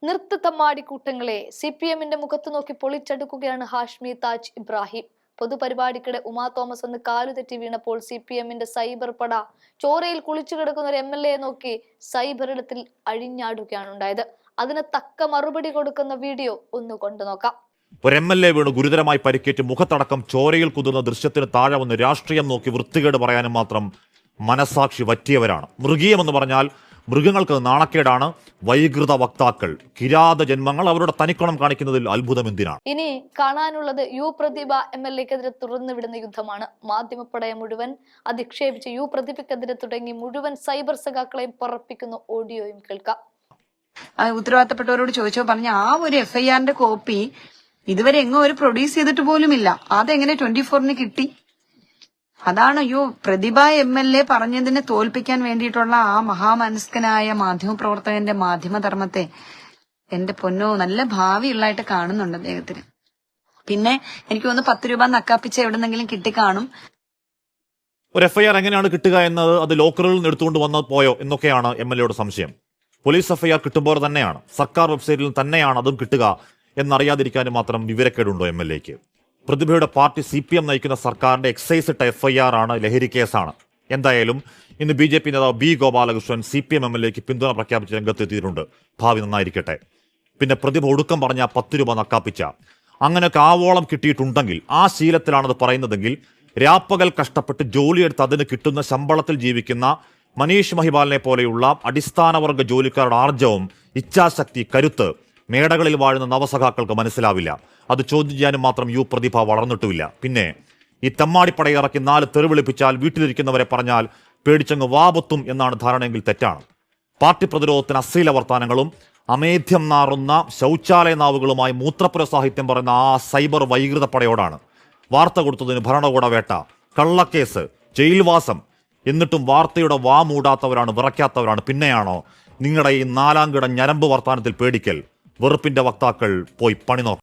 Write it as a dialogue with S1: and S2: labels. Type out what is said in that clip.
S1: നൃത്തത്തമ്മാടിക്കൂട്ടങ്ങളെ CPMന്റെ മുഖത്ത് നോക്കി പൊളിച്ചെടുക്കുകയാണ് ഹാഷ്മി താജ് ഇബ്രാഹിം. പൊതുപരിപാടിക്കിടെ ഉമാ തോമസ് ഒന്ന് കാലുതെറ്റി വീണപ്പോൾ CPMന്റെ സൈബർ പട ചോരയിൽ കുളിച്ചു കിടക്കുന്ന ഒരു MLA നോക്കി സൈബറിടത്തിൽ അഴിഞ്ഞാടുകയാണ് ഉണ്ടായത്. അതിന് തക്ക മറുപടി കൊടുക്കുന്ന വീഡിയോ ഒന്ന് കൊണ്ടു നോക്കാം.
S2: ഒരു MLA വീണ് ഗുരുതരമായി പരിക്കേറ്റ് മുഖത്തടക്കം ചോരയിൽ കുതിർന്ന ദൃശ്യത്തിന് താഴെ വന്ന് രാഷ്ട്രീയം നോക്കി വൃത്തികേട് പറയാനും മാത്രം മനസാക്ഷി വറ്റിയവരാണ്. മൃഗീയമെന്ന് പറഞ്ഞാൽ മൃഗങ്ങൾക്ക് നാണക്കേടാണ്. വൈകൃത വക്താക്കൾ, കിരാത ജന്മങ്ങൾ അവരുടെ തനിക്കുണം കാണിക്കുന്നതിൽ അത്ഭുതം എന്തിനാണ്?
S1: ഇനി കാണാനുള്ളത് പ്രതിഭ MLAക്കെതിരെ തുറന്നുവിടുന്ന യുദ്ധമാണ്. മാധ്യമപ്പടയെ മുഴുവൻ അധിക്ഷേപിച്ച് പ്രതിഭയ്ക്കെതിരെ തുടങ്ങി മുഴുവൻ സൈബർ സഖാക്കളെയും പറപ്പിക്കുന്ന ഓഡിയോയും കേൾക്കാം.
S3: ഉത്തരവാദിത്തപ്പെട്ടവരോട് ചോദിച്ചോ പറഞ്ഞ ആ ഒരു FIRന്റെ കോപ്പി ഇതുവരെ എങ്ങോ ഒരു പ്രൊഡ്യൂസ് ചെയ്തിട്ട് പോലുമില്ല. അതെങ്ങനെ 24-ന് കിട്ടി? അതാണ് പ്രതിഭ MLA പറഞ്ഞതിനെ തോൽപ്പിക്കാൻ വേണ്ടിയിട്ടുള്ള ആ മഹാമനസ്കനായ മാധ്യമപ്രവർത്തകന്റെ മാധ്യമധർമ്മത്തെ എന്റെ പൊന്നോ നല്ല ഭാവിയുള്ളതായിട്ട് കാണുന്നുണ്ട് അദ്ദേഹത്തിന്. പിന്നെ എനിക്ക് തോന്നുന്നു 10 രൂപ നക്കാപ്പിച്ച എവിടെന്നെങ്കിലും കിട്ടിക്കാണും.
S2: ഒരു FIR എങ്ങനെയാണ് കിട്ടുക എന്നത് അത് ലോക്കറിൽ നിന്ന് എടുത്തുകൊണ്ട് വന്ന് പോയോ എന്നൊക്കെയാണ് MLAയുടെ സംശയം. പോലീസ് FIR കിട്ടുമ്പോൾ തന്നെയാണ്, സർക്കാർ വെബ്സൈറ്റിൽ തന്നെയാണ് അതും കിട്ടുക എന്നറിയാതിരിക്കാനും മാത്രം വിവരക്കേടുണ്ടോ MLAക്ക്? പ്രതിഭയുടെ പാർട്ടി CPM നയിക്കുന്ന സർക്കാരിന്റെ എക്സൈസ് ഇട്ട FIR ആണ്, ലഹരി കേസാണ്. എന്തായാലും ഇന്ന് BJP നേതാവ് B ഗോപാലകൃഷ്ണൻ CPM MLAക്ക് പിന്തുണ പ്രഖ്യാപിച്ച് രംഗത്തെത്തിയിട്ടുണ്ട്. ഭാവി നന്നായിരിക്കട്ടെ. പിന്നെ പ്രതിഭ ഒടുക്കം പറഞ്ഞ 10 രൂപ നക്കാപ്പിച്ച അങ്ങനെയൊക്കെ ആവോളം കിട്ടിയിട്ടുണ്ടെങ്കിൽ, ആ ശീലത്തിലാണത് പറയുന്നതെങ്കിൽ, രാപ്പകൽ കഷ്ടപ്പെട്ട് ജോലിയെടുത്ത് അതിന് കിട്ടുന്ന ശമ്പളത്തിൽ ജീവിക്കുന്ന മനീഷ് മഹിപാലിനെ പോലെയുള്ള അടിസ്ഥാനവർഗ ജോലിക്കാരുടെ ആർജവം, ഇച്ഛാശക്തി, കരുത്ത് മേടകളിൽ വാഴുന്ന നവസഖാക്കൾക്ക് മനസ്സിലാവില്ല. അത് ചോദ്യം ചെയ്യാനും മാത്രം പ്രതിഭ വളർന്നിട്ടുമില്ല. പിന്നെ ഈ തെമ്മാടിപ്പടയിറക്കി 4 തെറിവിളിപ്പിച്ചാൽ വീട്ടിലിരിക്കുന്നവരെ പറഞ്ഞാൽ പേടിച്ചങ്ങ് വാപത്തും എന്നാണ് ധാരണയെങ്കിൽ തെറ്റാണ്. പാർട്ടി പ്രതിരോധത്തിന് അശ്ലീല വർത്താനങ്ങളും അമേധ്യം നാറുന്ന ശൗചാലയ നാവുകളുമായി മൂത്രപ്പുര സാഹിത്യം പറയുന്ന ആ സൈബർ വൈകൃത പടയോടാണ്. വാർത്ത കൊടുത്തതിന് ഭരണകൂട വേട്ട, കള്ളക്കേസ്, ജയിൽവാസം, എന്നിട്ടും വാർത്തയുടെ വാ മൂടാത്തവരാണ്, വിറയ്ക്കാത്തവരാണ്. പിന്നെയാണോ നിങ്ങളുടെ ഈ 4-കിട ഞരമ്പ് വർത്താനത്തിൽ പേടിക്കൽ? വെറുപ്പിന്റെ വക്താക്കൾ പോയി പണി നോക്കാം.